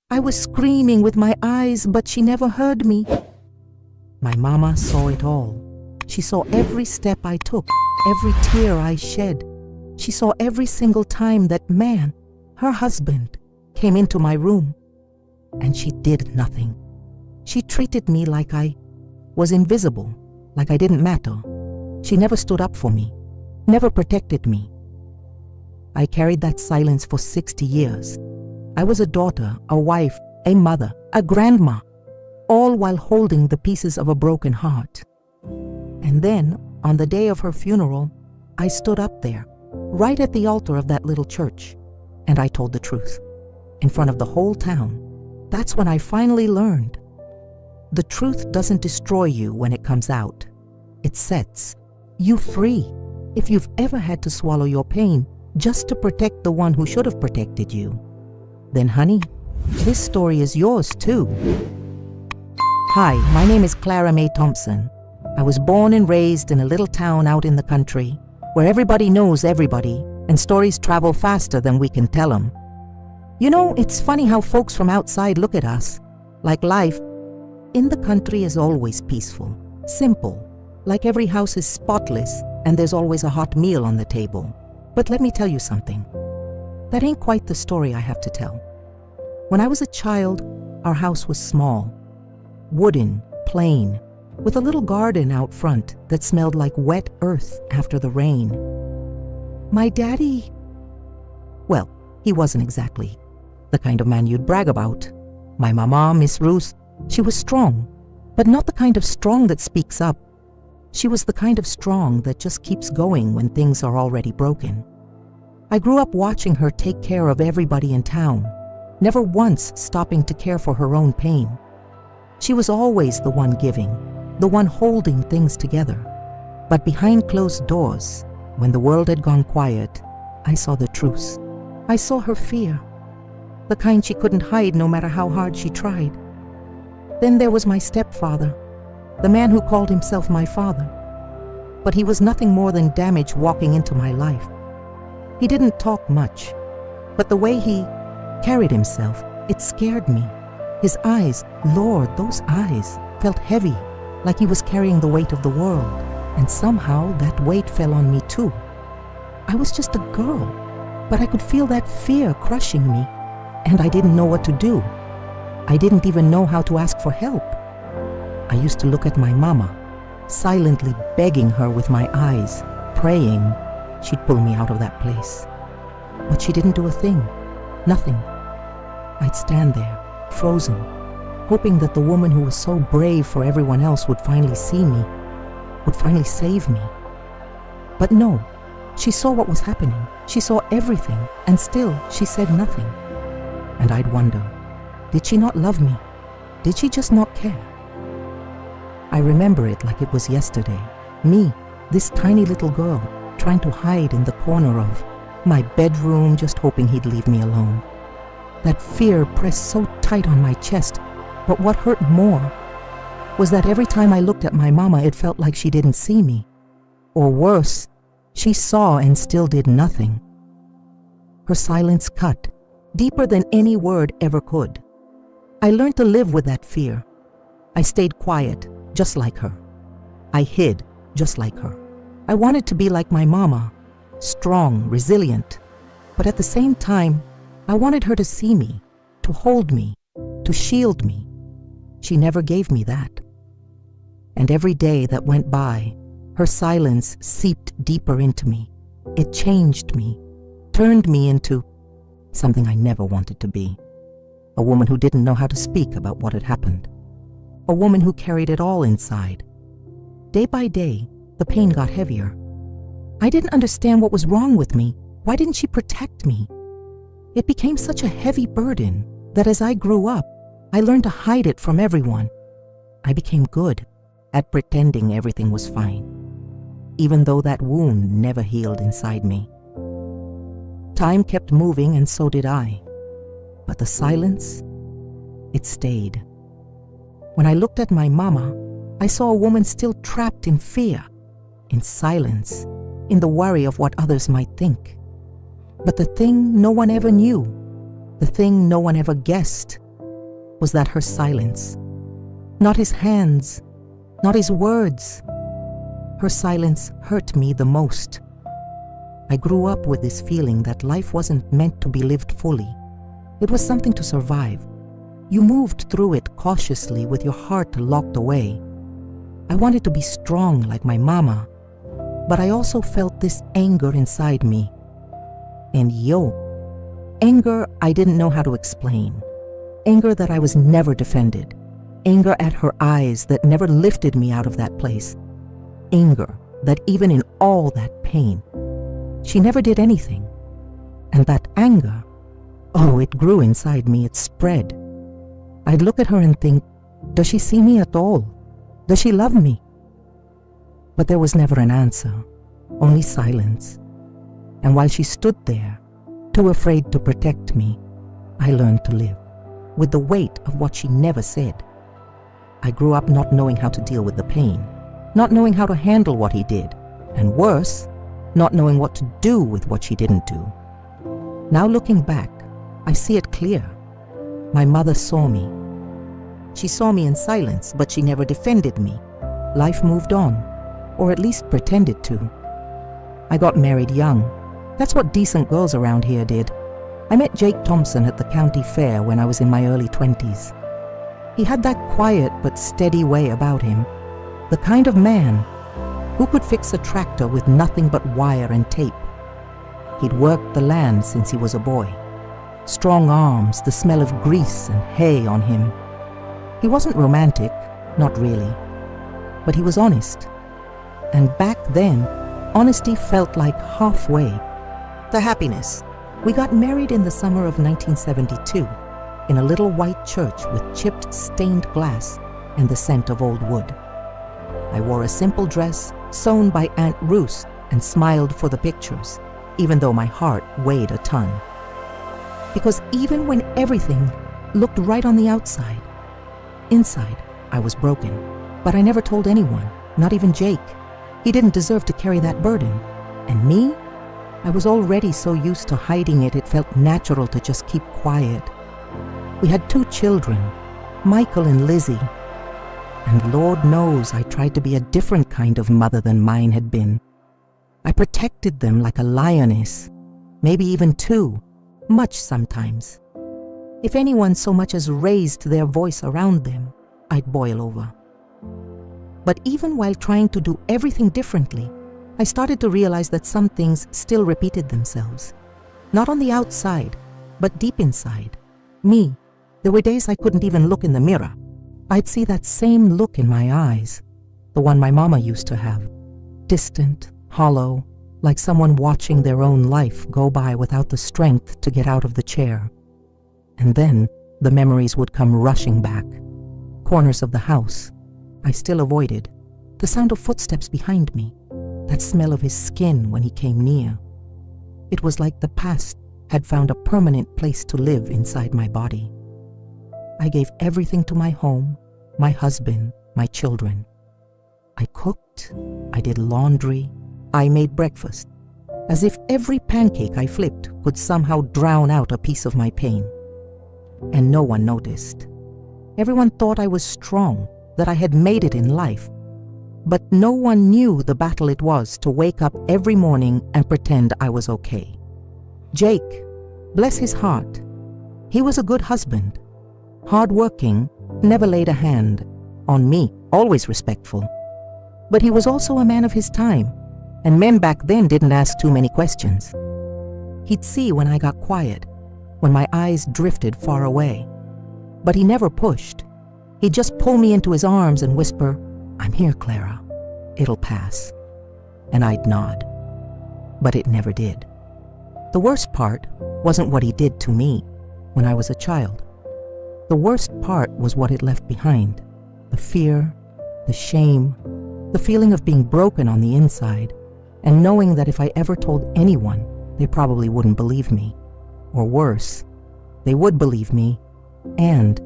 I was screaming with my eyes, but she never heard me. My mama saw it all. She saw every step I took, every tear I shed. She saw every single time that man, her husband, came into my room. And she did nothing. She treated me like I was invisible, like I didn't matter. She never stood up for me, never protected me. I carried that silence for 60 years. I was a daughter, a wife, a mother, a grandma, all while holding the pieces of a broken heart. And then, on the day of her funeral, I stood up there, right at the altar of that little church, and I told the truth, in front of the whole town. That's when I finally learned. The truth doesn't destroy you when it comes out. It sets you free. If you've ever had to swallow your pain just to protect the one who should have protected you, then honey, this story is yours too. Hi, my name is Clara Mae Thompson. I was born and raised in a little town out in the country where everybody knows everybody and stories travel faster than we can tell them. You know, it's funny how folks from outside look at us, like life in the country is always peaceful, simple, like every house is spotless and there's always a hot meal on the table. But let me tell you something. That ain't quite the story I have to tell. When I was a child, our house was small, wooden, plain, with a little garden out front that smelled like wet earth after the rain. My daddy, well, he wasn't exactly the kind of man you'd brag about. My mama, Miss Ruth, she was strong, but not the kind of strong that speaks up. She was the kind of strong that just keeps going when things are already broken. I grew up watching her take care of everybody in town, never once stopping to care for her own pain. She was always the one giving, the one holding things together. But behind closed doors, when the world had gone quiet, I saw the truth. I saw her fear, the kind she couldn't hide no matter how hard she tried. Then there was my stepfather, the man who called himself my father. But he was nothing more than damage walking into my life. He didn't talk much, but the way he carried himself, it scared me. His eyes, Lord, those eyes felt heavy, like he was carrying the weight of the world. And somehow that weight fell on me too. I was just a girl, but I could feel that fear crushing me, and I didn't know what to do. I didn't even know how to ask for help. I used to look at my mama, silently begging her with my eyes, praying she'd pull me out of that place. But she didn't do a thing, nothing. I'd stand there, frozen, hoping that the woman who was so brave for everyone else would finally see me, would finally save me. But no, she saw what was happening. She saw everything, and still she said nothing. And I'd wonder, did she not love me? Did she just not care? I remember it like it was yesterday. Me, this tiny little girl, trying to hide in the corner of my bedroom, just hoping he'd leave me alone. That fear pressed so tight on my chest, but what hurt more was that every time I looked at my mama, it felt like she didn't see me. Or worse, she saw and still did nothing. Her silence cut, deeper than any word ever could. I learned to live with that fear. I stayed quiet, just like her. I hid, just like her. I wanted to be like my mama, strong, resilient. But at the same time, I wanted her to see me, to hold me, to shield me. She never gave me that. And every day that went by, her silence seeped deeper into me. It changed me, turned me into something I never wanted to be. A woman who didn't know how to speak about what had happened. A woman who carried it all inside. Day by day, the pain got heavier. I didn't understand what was wrong with me. Why didn't she protect me? It became such a heavy burden that as I grew up, I learned to hide it from everyone. I became good at pretending everything was fine, even though that wound never healed inside me. Time kept moving and so did I. But the silence, it stayed. When I looked at my mama, I saw a woman still trapped in fear, in silence, in the worry of what others might think. But the thing no one ever knew, the thing no one ever guessed, was that her silence. Not his hands, not his words. Her silence hurt me the most. I grew up with this feeling that life wasn't meant to be lived fully. It was something to survive. You moved through it cautiously with your heart locked away. I wanted to be strong like my mama, but I also felt this anger inside me. And anger I didn't know how to explain. Anger that I was never defended. Anger at her eyes that never lifted me out of that place. Anger that even in all that pain, she never did anything. And that anger, it grew inside me, it spread. I'd look at her and think, does she see me at all? Does she love me? But there was never an answer, only silence. And while she stood there, too afraid to protect me, I learned to live with the weight of what she never said. I grew up not knowing how to deal with the pain, not knowing how to handle what he did, and worse, not knowing what to do with what she didn't do. Now looking back, I see it clear. My mother saw me. She saw me in silence, but she never defended me. Life moved on, or at least pretended to. I got married young. That's what decent girls around here did. I met Jake Thompson at the county fair when I was in my early 20s. He had that quiet but steady way about him, the kind of man who could fix a tractor with nothing but wire and tape. He'd worked the land since he was a boy. Strong arms, the smell of grease and hay on him. He wasn't romantic, not really, but he was honest. And back then, honesty felt like halfway to happiness. We got married in the summer of 1972 in a little white church with chipped stained glass and the scent of old wood. I wore a simple dress sewn by Aunt Ruth and smiled for the pictures, even though my heart weighed a ton. Because even when everything looked right on the outside, inside I was broken. But I never told anyone, not even Jake. He didn't deserve to carry that burden. And me? I was already so used to hiding it, it felt natural to just keep quiet. We had 2 children, Michael and Lizzie. And Lord knows I tried to be a different kind of mother than mine had been. I protected them like a lioness, maybe even 2, much sometimes. If anyone so much as raised their voice around them, I'd boil over. But even while trying to do everything differently, I started to realize that some things still repeated themselves. Not on the outside, but deep inside. Me, there were days I couldn't even look in the mirror. I'd see that same look in my eyes, the one my mama used to have. Distant, hollow, like someone watching their own life go by without the strength to get out of the chair. And then the memories would come rushing back. Corners of the house I still avoided. The sound of footsteps behind me. That smell of his skin when he came near. It was like the past had found a permanent place to live inside my body. I gave everything to my home, my husband, my children. I cooked, I did laundry, I made breakfast, as if every pancake I flipped could somehow drown out a piece of my pain. And no one noticed. Everyone thought I was strong, that I had made it in life. But no one knew the battle it was to wake up every morning and pretend I was okay. Jake, bless his heart, he was a good husband. Hardworking, never laid a hand on me, always respectful. But he was also a man of his time, and men back then didn't ask too many questions. He'd see when I got quiet, when my eyes drifted far away. But he never pushed. He'd just pull me into his arms and whisper, "I'm here, Clara. It'll pass." And I'd nod. But it never did. The worst part wasn't what he did to me when I was a child. The worst part was what it left behind. The fear, the shame, the feeling of being broken on the inside, and knowing that if I ever told anyone, they probably wouldn't believe me. Or worse, they would believe me and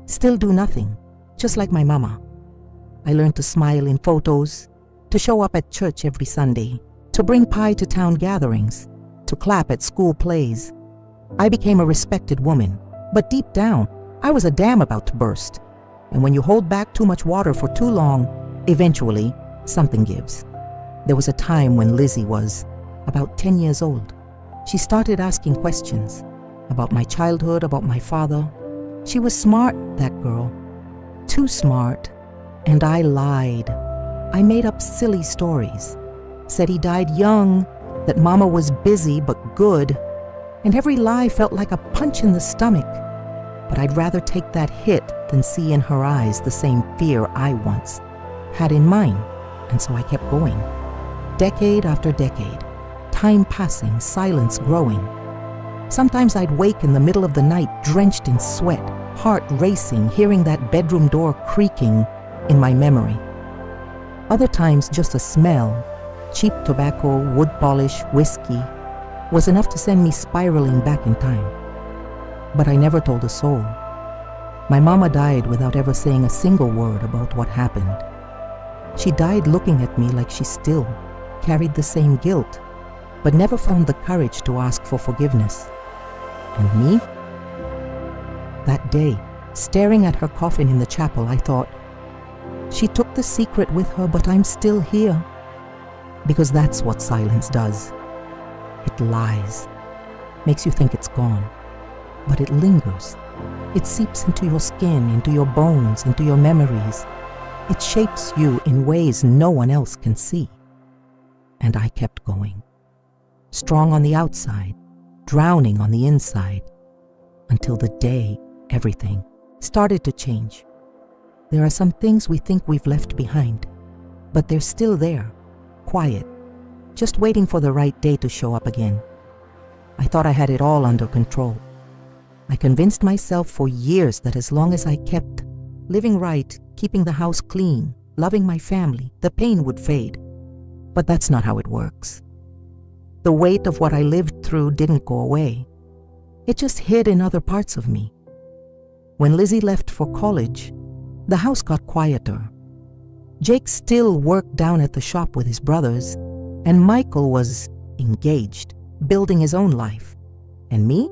still do nothing, just like my mama. I learned to smile in photos, to show up at church every Sunday, to bring pie to town gatherings, to clap at school plays. I became a respected woman, but deep down, I was a dam about to burst. And when you hold back too much water for too long, eventually something gives. There was a time when Lizzie was about 10 years old. She started asking questions about my childhood, about my father. She was smart, that girl. Too smart. And I lied. I made up silly stories. Said he died young, that Mama was busy but good. And every lie felt like a punch in the stomach. But I'd rather take that hit than see in her eyes the same fear I once had in mine. And so I kept going. Decade after decade. Time passing, silence growing. Sometimes I'd wake in the middle of the night drenched in sweat, heart racing, hearing that bedroom door creaking in my memory. Other times just a smell, cheap tobacco, wood polish, whiskey, was enough to send me spiraling back in time. But I never told a soul. My mama died without ever saying a single word about what happened. She died looking at me like she still carried the same guilt, but never found the courage to ask for forgiveness. And me? That day, staring at her coffin in the chapel, I thought, she took the secret with her, but I'm still here. Because that's what silence does. It lies, makes you think it's gone, but it lingers. It seeps into your skin, into your bones, into your memories. It shapes you in ways no one else can see. And I kept going. Strong on the outside, drowning on the inside, until the day everything started to change. There are some things we think we've left behind, but they're still there, quiet, just waiting for the right day to show up again. I thought I had it all under control. I convinced myself for years that as long as I kept living right, keeping the house clean, loving my family, the pain would fade. But that's not how it works. The weight of what I lived through didn't go away. It just hid in other parts of me. When Lizzie left for college, the house got quieter. Jake still worked down at the shop with his brothers, and Michael was engaged, building his own life. And me?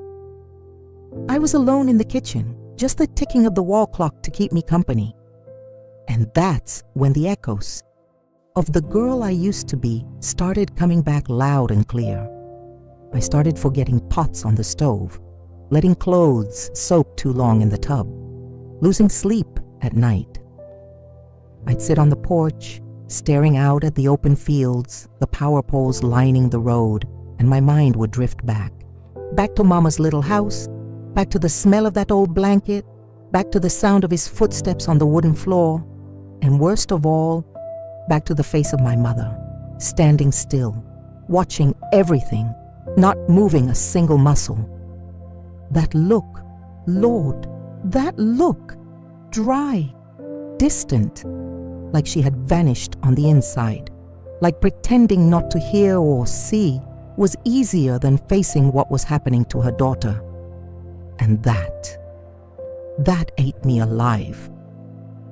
I was alone in the kitchen, just the ticking of the wall clock to keep me company. And that's when the echoes of the girl I used to be started coming back loud and clear. I started forgetting pots on the stove, letting clothes soak too long in the tub, losing sleep at night. I'd sit on the porch, staring out at the open fields, the power poles lining the road, and my mind would drift back to Mama's little house, back to the smell of that old blanket, back to the sound of his footsteps on the wooden floor, and worst of all, back to the face of my mother, standing still, watching everything, not moving a single muscle. That look, Lord, that look, dry, distant, like she had vanished on the inside, like pretending not to hear or see was easier than facing what was happening to her daughter. And that ate me alive.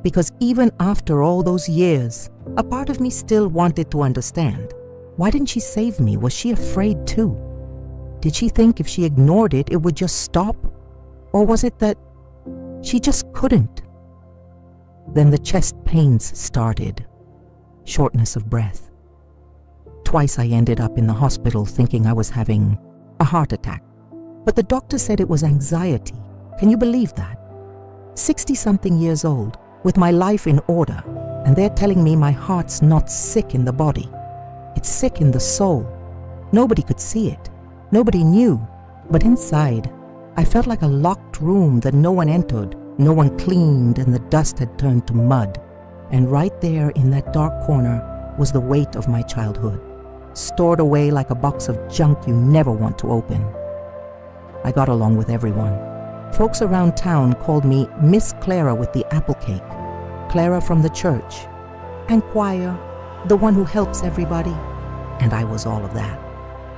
Because even after all those years, a part of me still wanted to understand. Why didn't she save me? Was she afraid too? Did she think if she ignored it, it would just stop? Or was it that she just couldn't? Then the chest pains started, shortness of breath. Twice I ended up in the hospital thinking I was having a heart attack. But the doctor said it was anxiety. Can you believe that? 60-something years old, with my life in order, and they're telling me my heart's not sick in the body. It's sick in the soul. Nobody could see it. Nobody knew. But inside, I felt like a locked room that no one entered, no one cleaned, and the dust had turned to mud. And right there in that dark corner was the weight of my childhood, stored away like a box of junk you never want to open. I got along with everyone. Folks around town called me Miss Clara with the apple cake, Clara from the church, and choir, the one who helps everybody. And I was all of that.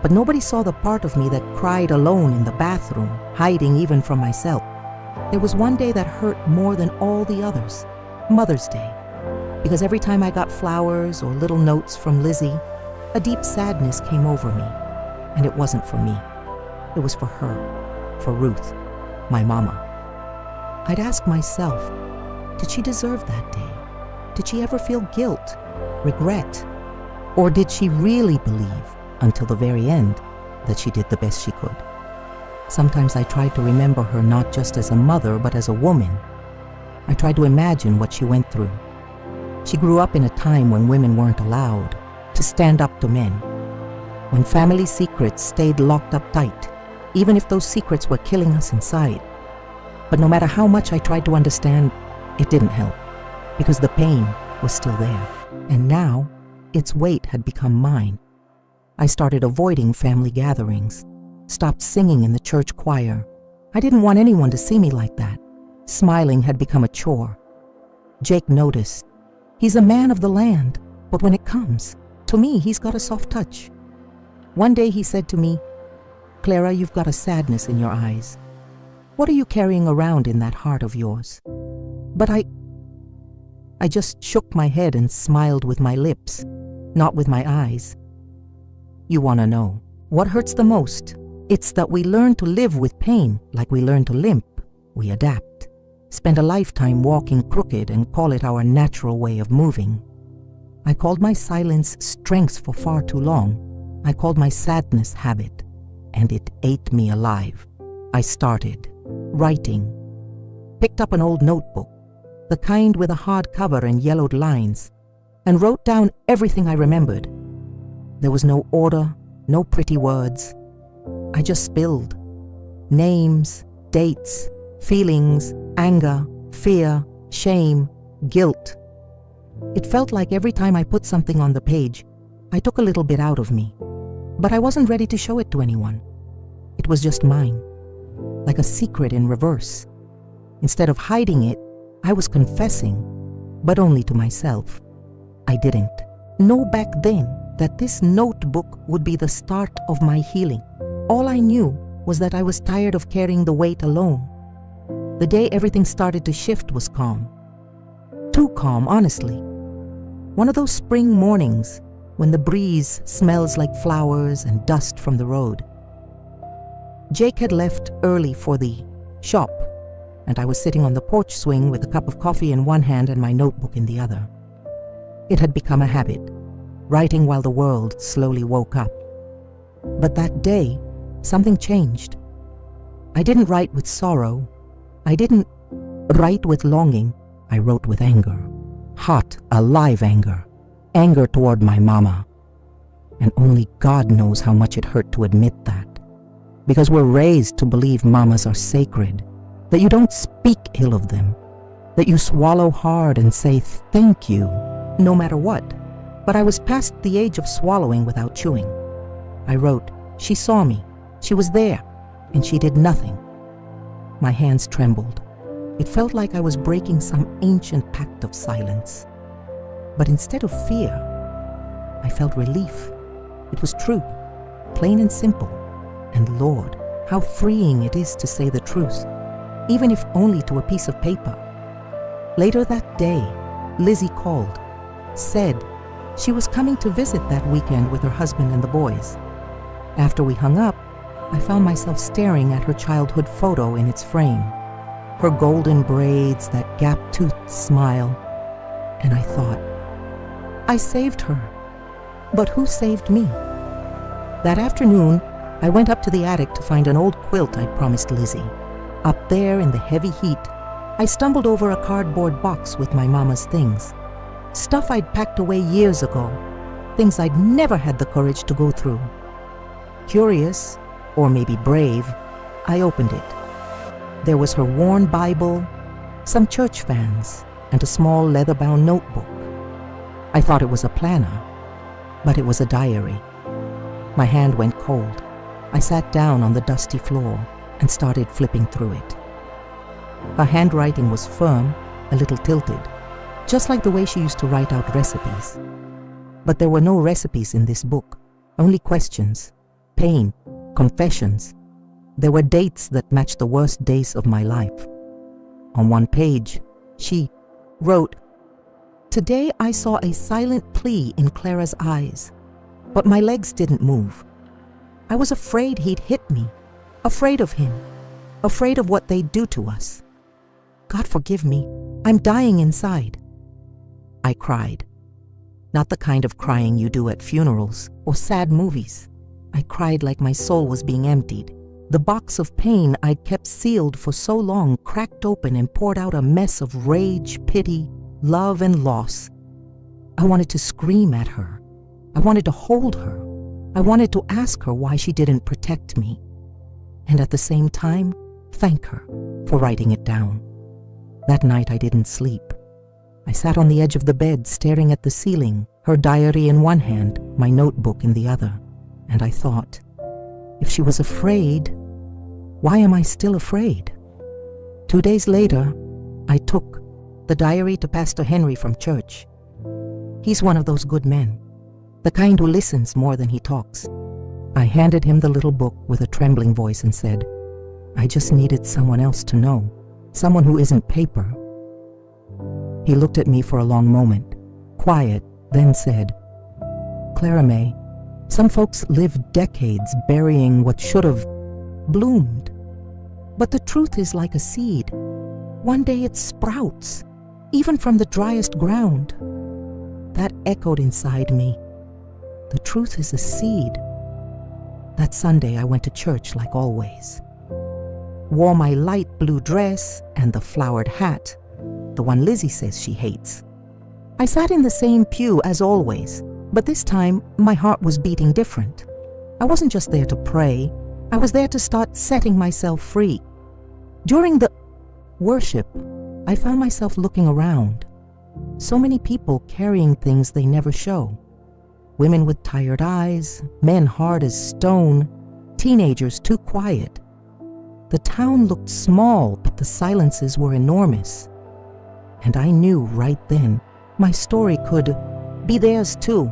But nobody saw the part of me that cried alone in the bathroom, hiding even from myself. There was one day that hurt more than all the others, Mother's Day. Because every time I got flowers or little notes from Lizzie, a deep sadness came over me. And it wasn't for me. It was for her, for Ruth, my mama. I'd ask myself, did she deserve that day? Did she ever feel guilt, regret? Or did she really believe, until the very end, that she did the best she could? Sometimes I tried to remember her not just as a mother, but as a woman. I tried to imagine what she went through. She grew up in a time when women weren't allowed to stand up to men, when family secrets stayed locked up tight, even if those secrets were killing us inside. But no matter how much I tried to understand, it didn't help, because the pain was still there. And now, its weight had become mine. I started avoiding family gatherings, stopped singing in the church choir. I didn't want anyone to see me like that. Smiling had become a chore. Jake noticed. He's a man of the land, but when it comes, to me, he's got a soft touch. One day he said to me, "Clara, you've got a sadness in your eyes. What are you carrying around in that heart of yours?" But I just shook my head and smiled with my lips, not with my eyes. You want to know what hurts the most? It's that we learn to live with pain like we learn to limp. We adapt, spend a lifetime walking crooked and call it our natural way of moving. I called my silence strength for far too long. I called my sadness habit, and it ate me alive. I started writing, picked up an old notebook, the kind with a hard cover and yellowed lines, and wrote down everything I remembered. There was no order, no pretty words. I just spilled. Names, dates, feelings, anger, fear, shame, guilt. It felt like every time I put something on the page, I took a little bit out of me. But I wasn't ready to show it to anyone. It was just mine, like a secret in reverse. Instead of hiding it, I was confessing, but only to myself. I didn't know back then that this notebook would be the start of my healing. All I knew was that I was tired of carrying the weight alone. The day everything started to shift was calm. Too calm, honestly. One of those spring mornings when the breeze smells like flowers and dust from the road. Jake had left early for the shop, and I was sitting on the porch swing with a cup of coffee in one hand and my notebook in the other. It had become a habit, writing while the world slowly woke up. But that day, something changed. I didn't write with sorrow. I didn't write with longing. I wrote with anger. Hot, alive anger. Anger toward my mama. And only God knows how much it hurt to admit that. Because we're raised to believe mamas are sacred, that you don't speak ill of them, that you swallow hard and say thank you, no matter what. But I was past the age of swallowing without chewing. I wrote, she saw me, she was there, and she did nothing. My hands trembled. It felt like I was breaking some ancient pact of silence. But instead of fear, I felt relief. It was true, plain and simple. And Lord, how freeing it is to say the truth, even if only to a piece of paper. Later that day, Lizzie called, said she was coming to visit that weekend with her husband and the boys. After we hung up, I found myself staring at her childhood photo in its frame, her golden braids, that gap-toothed smile, and I thought, I saved her, but who saved me? That afternoon, I went up to the attic to find an old quilt I'd promised Lizzie. Up there in the heavy heat, I stumbled over a cardboard box with my mama's things. Stuff I'd packed away years ago, things I'd never had the courage to go through. Curious, or maybe brave, I opened it. There was her worn Bible, some church fans, and a small leather-bound notebook. I thought it was a planner, but it was a diary. My hand went cold. I sat down on the dusty floor and started flipping through it. Her handwriting was firm, a little tilted, just like the way she used to write out recipes. But there were no recipes in this book, only questions, pain, confessions. There were dates that matched the worst days of my life. On one page, she wrote, "Today I saw a silent plea in Clara's eyes, but my legs didn't move. I was afraid he'd hit me, afraid of him, afraid of what they'd do to us. God forgive me. I'm dying inside. I cried. Not the kind of crying you do at funerals or sad movies. I cried like my soul was being emptied. The box of pain I'd kept sealed for so long cracked open and poured out a mess of rage, pity, love, and loss. I wanted to scream at her. I wanted to hold her. I wanted to ask her why she didn't protect me. And at the same time, thank her for writing it down. That night I didn't sleep. I sat on the edge of the bed staring at the ceiling, her diary in one hand, my notebook in the other. And I thought, if she was afraid, why am I still afraid? 2 days later, I took the diary to Pastor Henry from church. He's one of those good men, the kind who listens more than he talks. I handed him the little book with a trembling voice and said, I just needed someone else to know, someone who isn't paper. He looked at me for a long moment, quiet, then said, Clara May, some folks live decades burying what should have bloomed. But the truth is like a seed. One day it sprouts, even from the driest ground. That echoed inside me. The truth is a seed. That Sunday I went to church like always. Wore my light blue dress and the flowered hat, the one Lizzie says she hates. I sat in the same pew as always, but this time my heart was beating different. I wasn't just there to pray, I was there to start setting myself free. During the worship, I found myself looking around. So many people carrying things they never show. Women with tired eyes, men hard as stone, teenagers too quiet. The town looked small, but the silences were enormous. And I knew right then my story could be theirs too.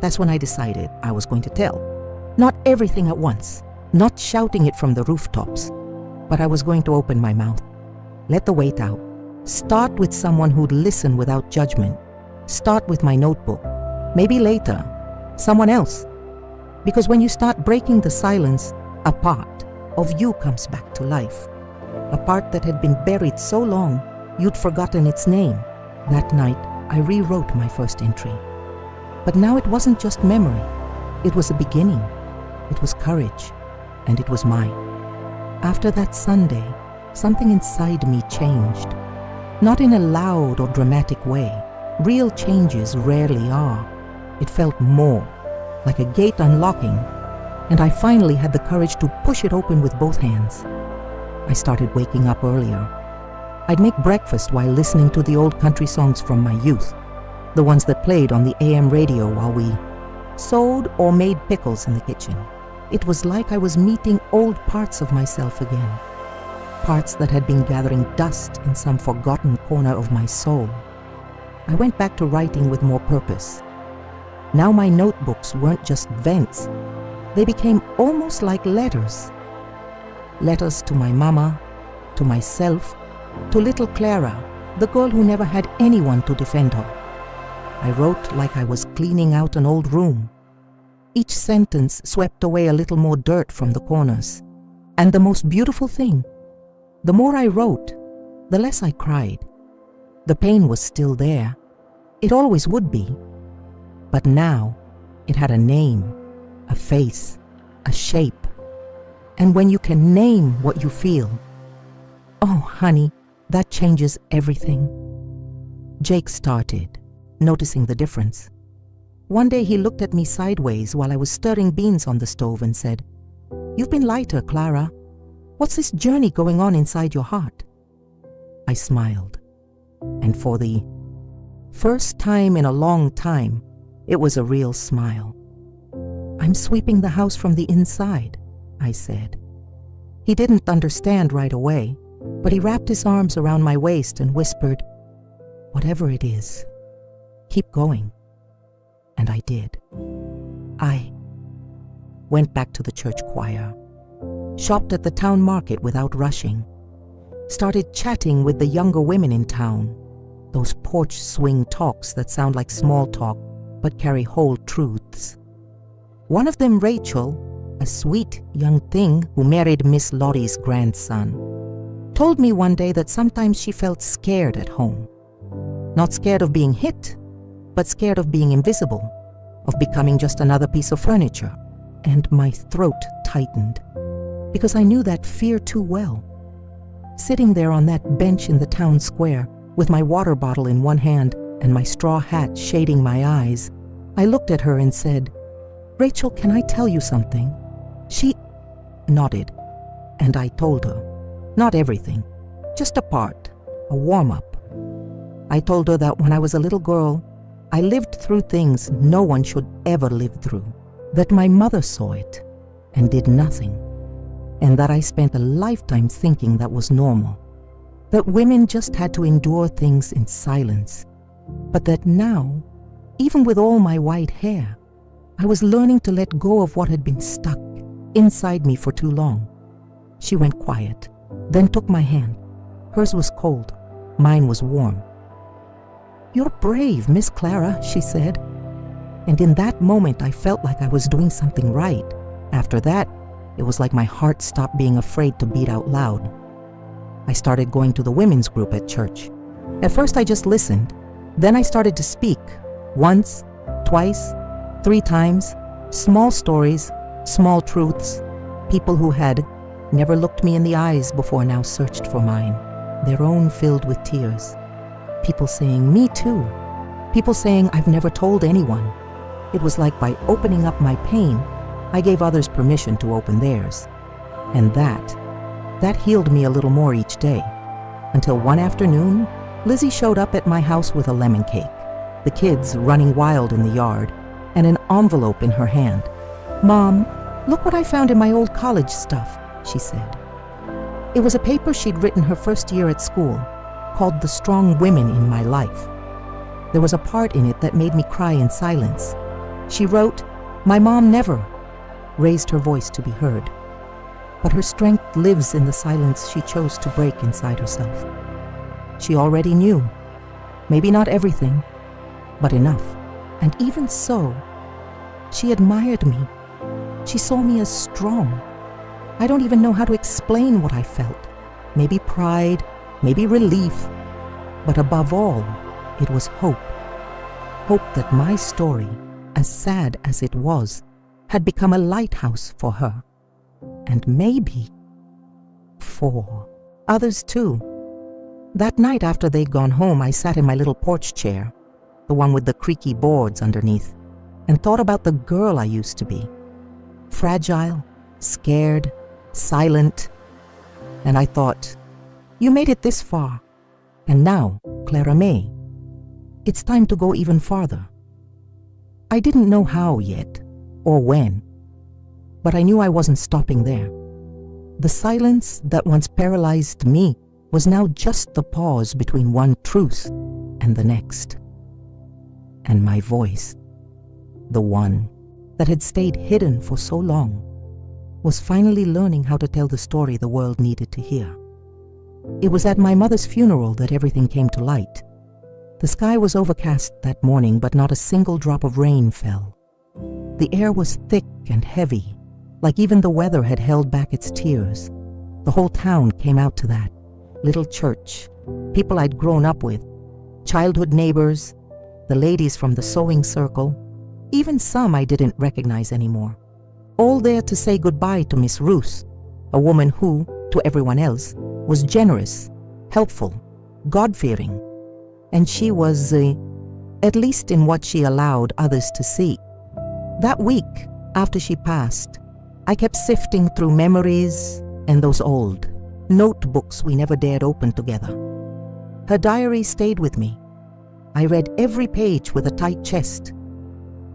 That's when I decided I was going to tell. Not everything at once, not shouting it from the rooftops, but I was going to open my mouth, let the weight out, start with someone who'd listen without judgment, start with my notebook, maybe later, someone else. Because when you start breaking the silence, a part of you comes back to life, a part that had been buried so long you'd forgotten its name. That night, I rewrote my first entry. But now it wasn't just memory. It was a beginning. It was courage. And it was mine. After that Sunday, something inside me changed. Not in a loud or dramatic way. Real changes rarely are. It felt more like a gate unlocking, and I finally had the courage to push it open with both hands. I started waking up earlier. I'd make breakfast while listening to the old country songs from my youth, the ones that played on the AM radio while we sewed or made pickles in the kitchen. It was like I was meeting old parts of myself again, parts that had been gathering dust in some forgotten corner of my soul. I went back to writing with more purpose. Now my notebooks weren't just vents. They became almost like letters. Letters to my mama, to myself, to little Clara, the girl who never had anyone to defend her. I wrote like I was cleaning out an old room. Each sentence swept away a little more dirt from the corners. And the most beautiful thing, the more I wrote, the less I cried. The pain was still there. It always would be. But now, it had a name, a face, a shape. And when you can name what you feel, oh, honey, that changes everything. Jake started, noticing the difference. One day he looked at me sideways while I was stirring beans on the stove and said, "You've been lighter, Clara. What's this journey going on inside your heart?" I smiled, and for the first time in a long time, it was a real smile. "I'm sweeping the house from the inside," I said. He didn't understand right away, but he wrapped his arms around my waist and whispered, "Whatever it is, keep going." And I did. I went back to the church choir, shopped at the town market without rushing, started chatting with the younger women in town, those porch swing talks that sound like small talk but carry whole truths. One of them, Rachel, a sweet young thing who married Miss Lottie's grandson, told me one day that sometimes she felt scared at home. Not scared of being hit, but scared of being invisible, of becoming just another piece of furniture. And my throat tightened, because I knew that fear too well. Sitting there on that bench in the town square, with my water bottle in one hand and my straw hat shading my eyes, I looked at her and said, "Rachel, can I tell you something?" She nodded, and I told her. Not everything, just a part, a warm-up. I told her that when I was a little girl, I lived through things no one should ever live through, that my mother saw it and did nothing, and that I spent a lifetime thinking that was normal, that women just had to endure things in silence, but that now, even with all my white hair, I was learning to let go of what had been stuck inside me for too long. She went quiet, then took my hand. Hers was cold, mine was warm. "You're brave, Miss Clara," she said. And in that moment, I felt like I was doing something right. After that, it was like my heart stopped being afraid to beat out loud. I started going to the women's group at church. At first, I just listened. Then I started to speak. Once, twice, 3 times. Small stories, small truths. People who had never looked me in the eyes before now searched for mine, their own filled with tears. People saying, "Me too." People saying, "I've never told anyone." It was like by opening up my pain, I gave others permission to open theirs. And that healed me a little more each day. Until one afternoon, Lizzie showed up at my house with a lemon cake, the kids running wild in the yard, and an envelope in her hand. "Mom, look what I found in my old college stuff," she said. It was a paper she'd written her first year at school, called "The Strong Women in My Life." There was a part in it that made me cry in silence. She wrote, "My mom never," raised her voice to be heard. But her strength lives in the silence she chose to break inside herself. She already knew, maybe not everything, but enough. And even so, she admired me. She saw me as strong. I don't even know how to explain what I felt. Maybe pride, maybe relief, but above all, it was hope. Hope that my story, as sad as it was, had become a lighthouse for her. And maybe for others too. That night after they'd gone home, I sat in my little porch chair, the one with the creaky boards underneath, and thought about the girl I used to be. Fragile, scared, silent. And I thought, you made it this far. And now, Clara May, it's time to go even farther. I didn't know how yet, or when, but I knew I wasn't stopping there. The silence that once paralyzed me was now just the pause between one truth and the next. And my voice, the one that had stayed hidden for so long, was finally learning how to tell the story the world needed to hear. It was at my mother's funeral that everything came to light. The sky was overcast that morning, but not a single drop of rain fell. The air was thick and heavy, like even the weather had held back its tears. The whole town came out to that. Little church, people I'd grown up with, childhood neighbors, the ladies from the sewing circle, even some I didn't recognize anymore. All there to say goodbye to Miss Ruth, a woman who, to everyone else, was generous, helpful, God-fearing. And she was, at least in what she allowed others to see. That week, after she passed, I kept sifting through memories and those old notebooks we never dared open together. Her diary stayed with me. I read every page with a tight chest.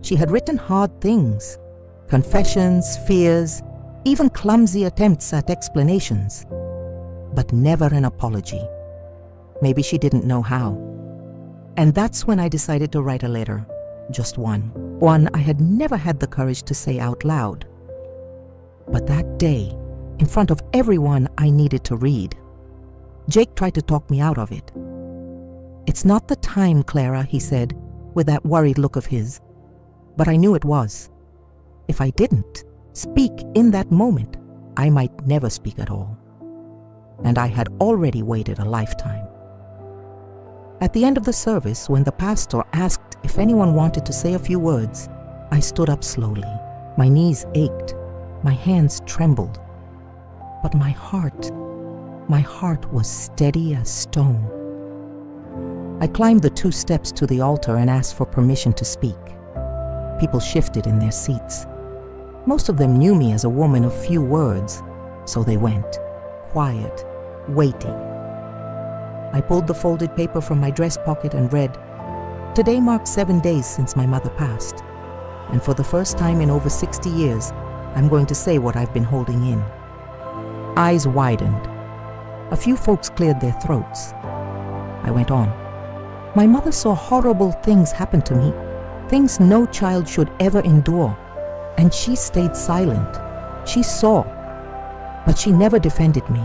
She had written hard things, confessions, fears, even clumsy attempts at explanations, but never an apology. Maybe she didn't know how. And that's when I decided to write a letter, just one I had never had the courage to say out loud. But that day, in front of everyone, I needed to read. Jake tried to talk me out of it. "It's not the time, Clara," he said, with that worried look of his. But I knew it was. If I didn't speak in that moment, I might never speak at all. and I had already waited a lifetime. At the end of the service, when the pastor asked if anyone wanted to say a few words, I stood up slowly. My knees ached, my hands trembled, but my heart was steady as stone. I climbed the 2 steps to the altar and asked for permission to speak. People shifted in their seats. Most of them knew me as a woman of few words, so they went, quiet, waiting. I pulled the folded paper from my dress pocket and read, "Today marks 7 days since my mother passed, and for the first time in over 60 years, I'm going to say what I've been holding in." Eyes widened. A few folks cleared their throats. I went on. "My mother saw horrible things happen to me, things no child should ever endure, and she stayed silent. She saw, but she never defended me."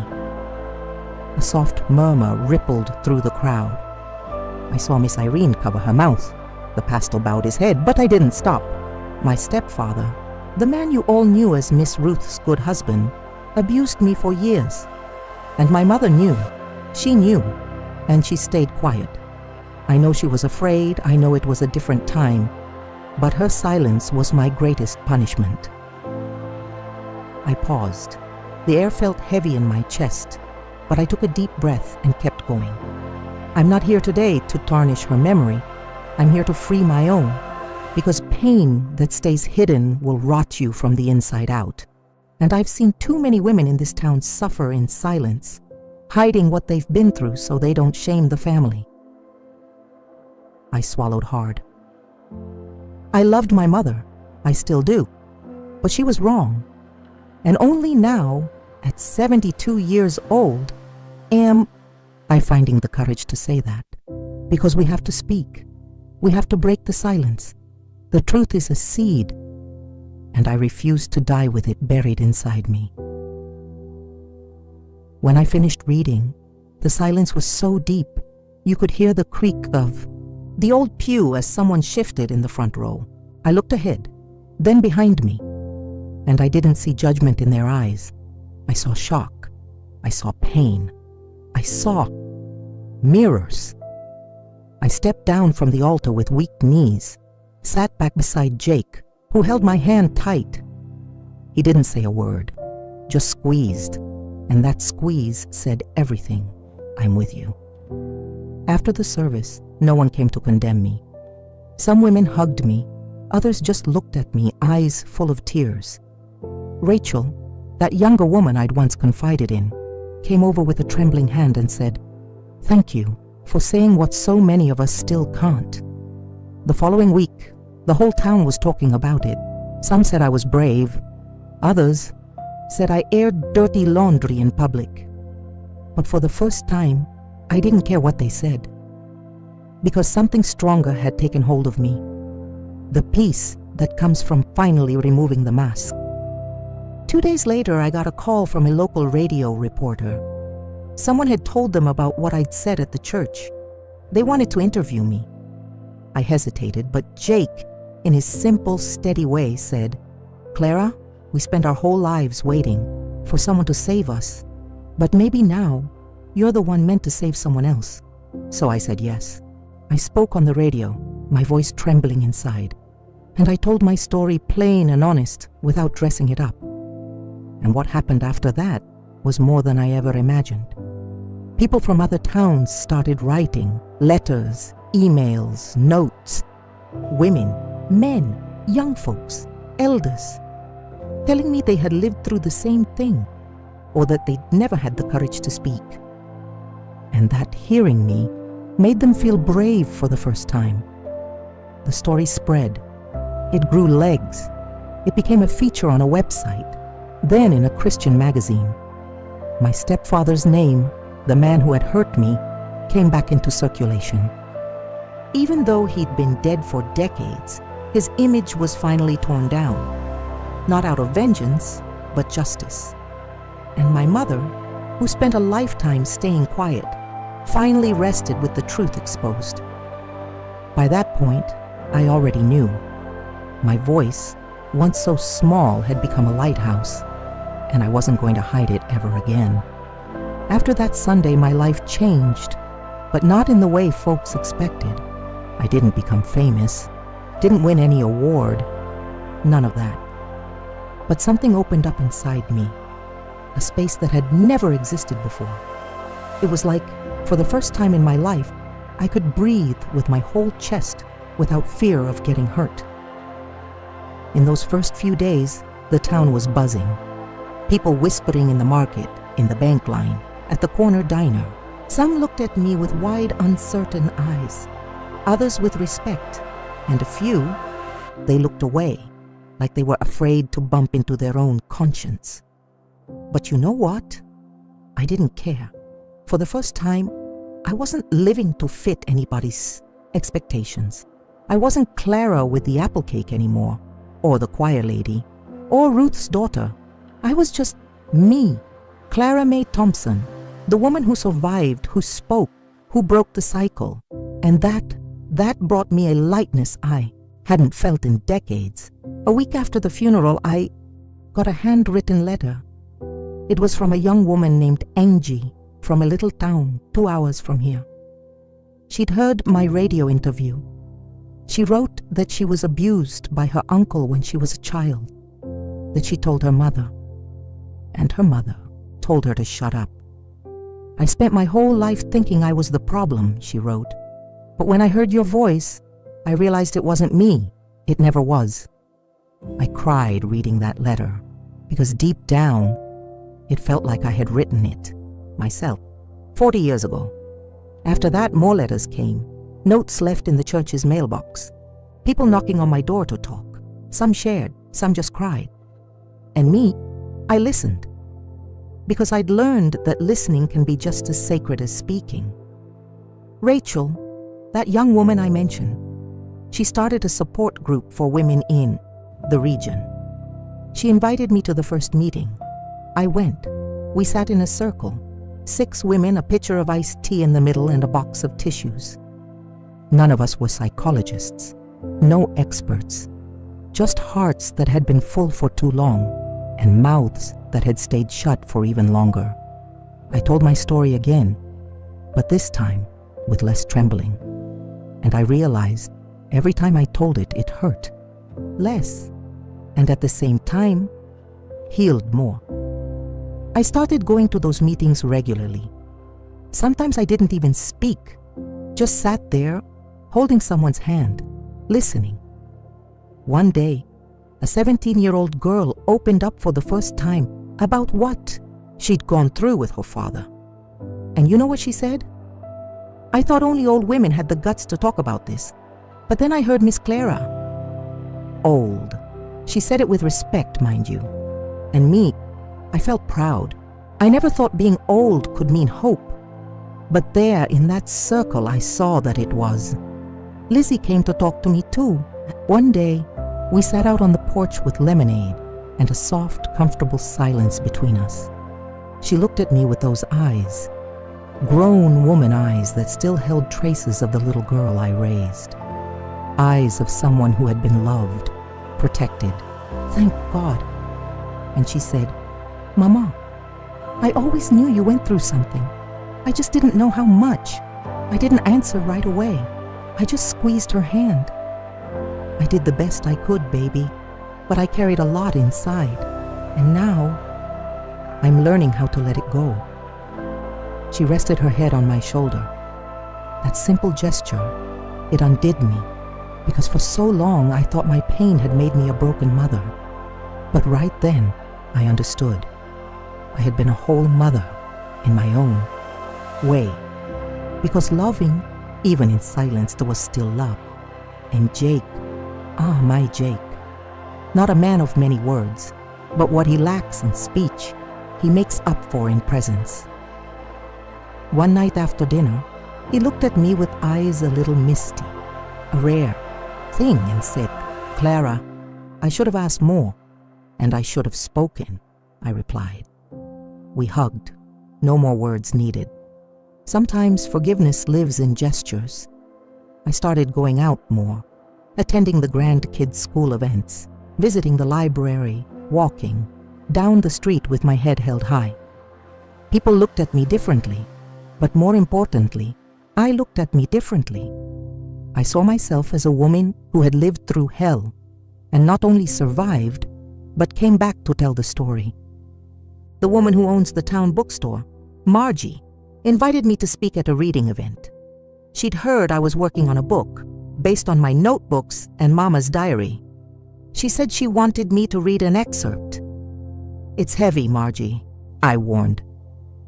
A soft murmur rippled through the crowd. I saw Miss Irene cover her mouth. The pastor bowed his head, but I didn't stop. My stepfather, the man you all knew as Miss Ruth's good husband, abused me for years. And my mother knew. She knew, and she stayed quiet. I know she was afraid, I know it was a different time, but her silence was my greatest punishment. I paused. The air felt heavy in my chest, but I took a deep breath and kept going. I'm not here today to tarnish her memory. I'm here to free my own, because pain that stays hidden will rot you from the inside out. And I've seen too many women in this town suffer in silence, hiding what they've been through so they don't shame the family. I swallowed hard. I loved my mother. I still do. But she was wrong. And only now, at 72 years old, am I finding the courage to say that. Because we have to speak. We have to break the silence. The truth is a seed, and I refuse to die with it buried inside me. When I finished reading, the silence was so deep, you could hear the creak of the old pew as someone shifted in the front row. I looked ahead, then behind me, and I didn't see judgment in their eyes. I saw shock. I saw pain. I saw mirrors. I stepped down from the altar with weak knees, sat back beside Jake, who held my hand tight. He didn't say a word, just squeezed, and that squeeze said everything. I'm with you. After the service, no one came to condemn me. Some women hugged me, others just looked at me, eyes full of tears. Rachel, that younger woman I'd once confided in, came over with a trembling hand and said, "Thank you for saying what so many of us still can't." The following week, the whole town was talking about it. Some said I was brave. Others said I aired dirty laundry in public. But for the first time, I didn't care what they said, because something stronger had taken hold of me. The peace that comes from finally removing the mask. 2 days later, I got a call from a local radio reporter. Someone had told them about what I'd said at the church. They wanted to interview me. I hesitated, but Jake, in his simple, steady way, said, "Clara, we spent our whole lives waiting for someone to save us, but maybe now you're the one meant to save someone else." So I said yes. I spoke on the radio, my voice trembling inside, and I told my story plain and honest without dressing it up. And what happened after that was more than I ever imagined. People from other towns started writing letters, emails, notes. Women, men, young folks, elders, telling me they had lived through the same thing, or that they'd never had the courage to speak. And that hearing me made them feel brave for the first time. The story spread. It grew legs. It became a feature on a website, then in a Christian magazine. My stepfather's name, the man who had hurt me, came back into circulation. Even though he'd been dead for decades, his image was finally torn down. Not out of vengeance, but justice. And my mother, who spent a lifetime staying quiet, finally rested with the truth exposed. By that point, I already knew. My voice, once so small, had become a lighthouse, and I wasn't going to hide it ever again. After that Sunday, my life changed, but not in the way folks expected. I didn't become famous, didn't win any award, none of that. But something opened up inside me, a space that had never existed before. It was like, for the first time in my life, I could breathe with my whole chest without fear of getting hurt. In those first few days, the town was buzzing. People whispering in the market, in the bank line, at the corner diner. Some looked at me with wide, uncertain eyes, others with respect, and a few, they looked away, like they were afraid to bump into their own conscience. But you know what? I didn't care. For the first time, I wasn't living to fit anybody's expectations. I wasn't Clara with the apple cake anymore, or the choir lady, or Ruth's daughter. I was just me, Clara Mae Thompson, the woman who survived, who spoke, who broke the cycle. And that brought me a lightness I hadn't felt in decades. A week after the funeral, I got a handwritten letter. It was from a young woman named Angie, from a little town 2 hours from here. She'd heard my radio interview. She wrote that she was abused by her uncle when she was a child, that she told her mother, and her mother told her to shut up. I spent my whole life thinking I was the problem, she wrote. But when I heard your voice, I realized it wasn't me. It never was. I cried reading that letter, because deep down, it felt like I had written it myself 40 years ago. After that, more letters came, notes left in the church's mailbox, people knocking on my door to talk. Some shared, some just cried. And me, I listened, because I'd learned that listening can be just as sacred as speaking. Rachel, that young woman I mentioned, she started a support group for women in the region. She invited me to the first meeting. I went. We sat in a circle, 6 women, a pitcher of iced tea in the middle, and a box of tissues. None of us were psychologists, no experts, just hearts that had been full for too long, and mouths that had stayed shut for even longer. I told my story again, but this time with less trembling. And I realized every time I told it, it hurt less, and at the same time, healed more. I started going to those meetings regularly. Sometimes I didn't even speak, just sat there, holding someone's hand, listening. One day, a 17-year-old girl opened up for the first time about what she'd gone through with her father. And you know what she said? I thought only old women had the guts to talk about this. But then I heard Miss Clara. Old. She said it with respect, mind you. And me, I felt proud. I never thought being old could mean hope. But there, in that circle, I saw that it was. Lizzie came to talk to me too. One day, we sat out on the porch with lemonade and a soft, comfortable silence between us. She looked at me with those eyes, grown woman eyes that still held traces of the little girl I raised. Eyes of someone who had been loved, protected. Thank God. And she said, Mama, I always knew you went through something. I just didn't know how much. I didn't answer right away. I just squeezed her hand. I did the best I could, baby, but I carried a lot inside. And now, I'm learning how to let it go. She rested her head on my shoulder. That simple gesture, it undid me, because for so long I thought my pain had made me a broken mother. But right then, I understood. I had been a whole mother in my own way. Because loving, even in silence, there was still love. And Jake, my Jake, not a man of many words, but what he lacks in speech, he makes up for in presence. One night after dinner, he looked at me with eyes a little misty, a rare thing, and said, Clara, I should have asked more, and I should have spoken, I replied. We hugged, no more words needed. Sometimes forgiveness lives in gestures. I started going out more, attending the grand kids' school events, visiting the library, walking, down the street with my head held high. People looked at me differently, but more importantly, I looked at me differently. I saw myself as a woman who had lived through hell and not only survived, but came back to tell the story. The woman who owns the town bookstore, Margie, invited me to speak at a reading event. She'd heard I was working on a book based on my notebooks and Mama's diary. She said she wanted me to read an excerpt. "It's heavy, Margie," I warned.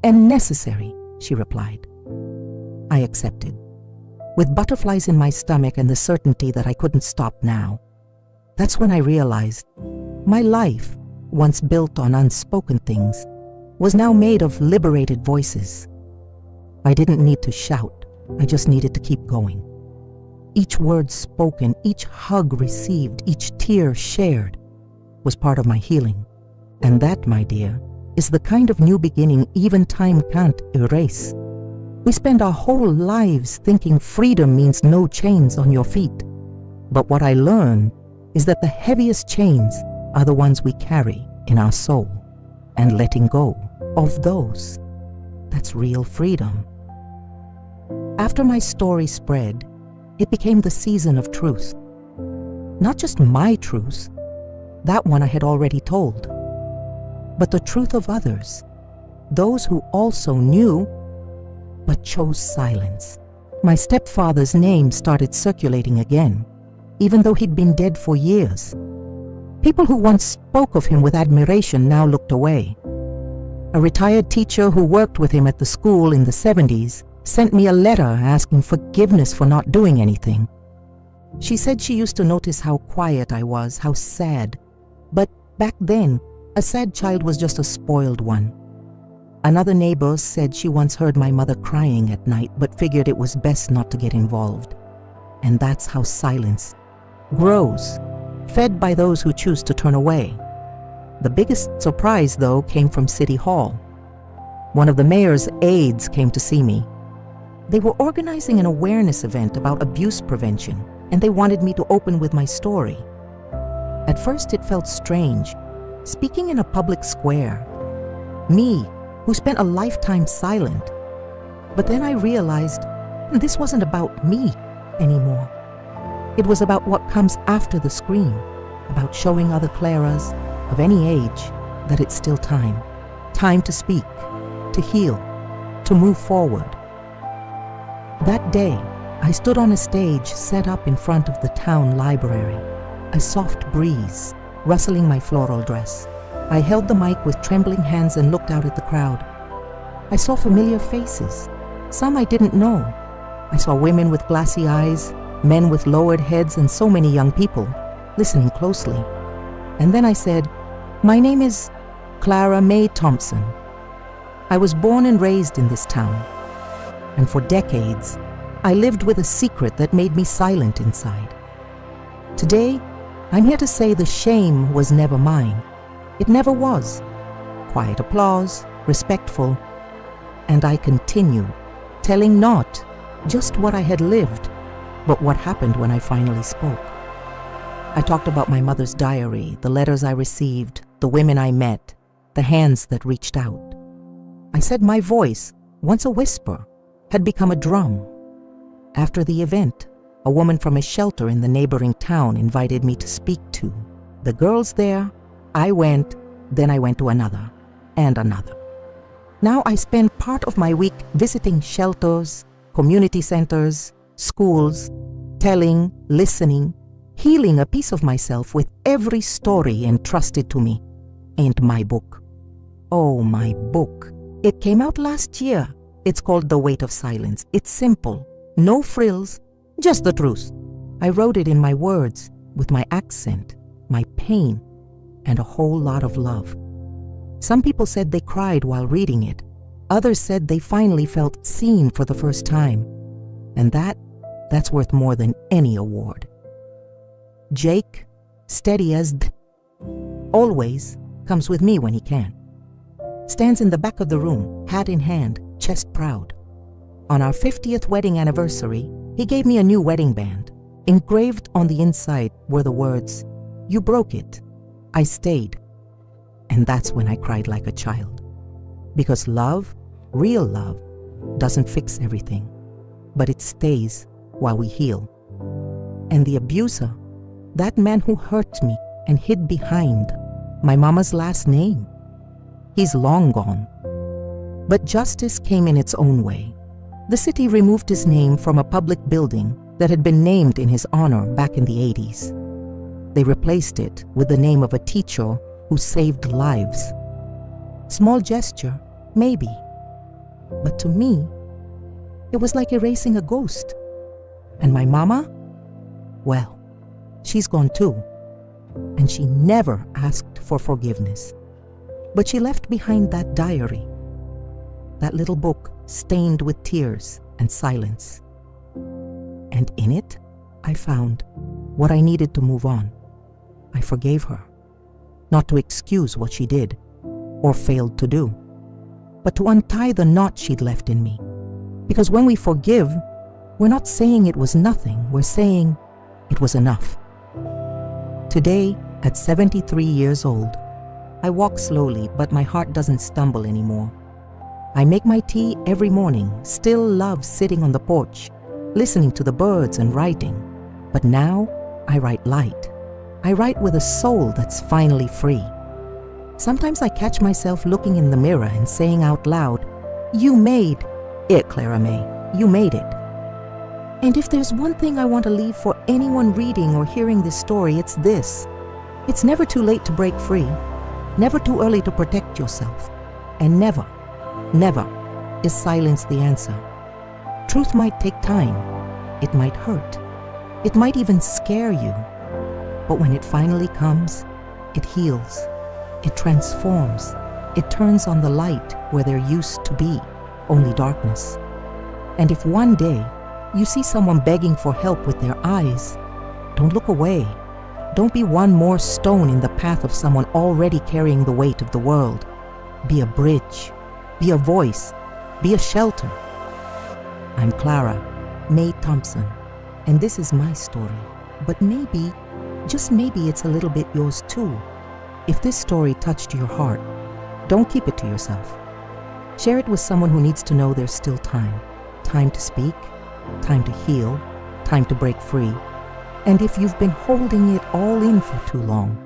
"And necessary," she replied. I accepted, with butterflies in my stomach and the certainty that I couldn't stop now. That's when I realized my life, once built on unspoken things, was now made of liberated voices. I didn't need to shout, I just needed to keep going. Each word spoken, each hug received, each tear shared was part of my healing. And that, my dear, is the kind of new beginning even time can't erase. We spend our whole lives thinking freedom means no chains on your feet. But what I learned is that the heaviest chains are the ones we carry in our soul, and letting go of those, that's real freedom. After my story spread, it became the season of truth. Not just my truth, that one I had already told, but the truth of others, those who also knew but chose silence. My stepfather's name started circulating again, even though he'd been dead for years. People who once spoke of him with admiration now looked away. A retired teacher who worked with him at the school in the 70s sent me a letter asking forgiveness for not doing anything. She said she used to notice how quiet I was, how sad. But back then, a sad child was just a spoiled one. Another neighbor said she once heard my mother crying at night, but figured it was best not to get involved. And that's how silence grows, fed by those who choose to turn away. The biggest surprise, though, came from City Hall. One of the mayor's aides came to see me. They were organizing an awareness event about abuse prevention, and they wanted me to open with my story. At first, it felt strange, speaking in a public square. Me, who spent a lifetime silent. But then I realized this wasn't about me anymore. It was about what comes after the scream, about showing other Claras of any age that it's still time. Time to speak, to heal, to move forward. That day, I stood on a stage set up in front of the town library, a soft breeze rustling my floral dress. I held the mic with trembling hands and looked out at the crowd. I saw familiar faces, some I didn't know. I saw women with glassy eyes, men with lowered heads, and so many young people listening closely. And then I said, "My name is Clara Mae Thompson. I was born and raised in this town, and for decades, I lived with a secret that made me silent inside. Today, I'm here to say the shame was never mine. It never was. Quiet applause, respectful, and I continued, telling not just what I had lived, but what happened when I finally spoke. I talked about my mother's diary, the letters I received, the women I met, the hands that reached out. I said my voice, once a whisper, had become a drum. After the event, a woman from a shelter in the neighboring town invited me to speak to the girls there. I went, then I went to another, and another. Now I spend part of my week visiting shelters, community centers, schools, telling, listening, healing a piece of myself with every story entrusted to me. And my book. Oh, my book. It came out last year. It's called The Weight of Silence. It's simple, no frills, just the truth. I wrote it in my words, with my accent, my pain, and a whole lot of love. Some people said they cried while reading it. Others said they finally felt seen for the first time. And that's worth more than any award. Jake, steady as always, comes with me when he can. Stands in the back of the room, hat in hand, chest proud. On our 50th wedding anniversary, he gave me a new wedding band. Engraved on the inside were the words, "You broke it. I stayed." And that's when I cried like a child. Because love, real love, doesn't fix everything, but it stays while we heal. And the abuser, that man who hurt me and hid behind my mama's last name, he's long gone. But justice came in its own way. The city removed his name from a public building that had been named in his honor back in the 80s. They replaced it with the name of a teacher who saved lives. Small gesture, maybe, but to me, it was like erasing a ghost. And my mama? Well, she's gone too, and she never asked for forgiveness. But she left behind that diary, that little book stained with tears and silence. And in it, I found what I needed to move on. I forgave her, not to excuse what she did or failed to do, but to untie the knot she'd left in me. Because when we forgive, we're not saying it was nothing, we're saying it was enough. Today, at 73 years old, I walk slowly, but my heart doesn't stumble anymore. I make my tea every morning, still love sitting on the porch, listening to the birds and writing. But now, I write light. I write with a soul that's finally free. Sometimes I catch myself looking in the mirror and saying out loud, "You made it, Clara May. You made it." And if there's one thing I want to leave for anyone reading or hearing this story, it's this. It's never too late to break free, never too early to protect yourself, and never, never is silence the answer. Truth might take time, it might hurt, it might even scare you, but when it finally comes, it heals, it transforms, it turns on the light where there used to be only darkness. And if one day you see someone begging for help with their eyes, don't look away. Don't be one more stone in the path of someone already carrying the weight of the world. Be a bridge, be a voice, be a shelter. I'm Clara May Thompson, and this is my story. But maybe, just maybe it's a little bit yours too. If this story touched your heart, don't keep it to yourself. Share it with someone who needs to know there's still time. Time to speak, time to heal, time to break free. And if you've been holding it all in for too long,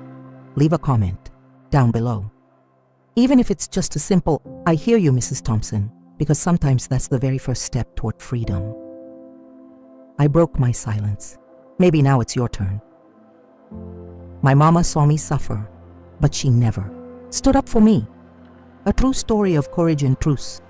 leave a comment down below. Even if it's just a simple, "I hear you, Mrs. Thompson," because sometimes that's the very first step toward freedom. I broke my silence. Maybe now it's your turn. My mama saw me suffer, but she never stood up for me. A true story of courage and truce.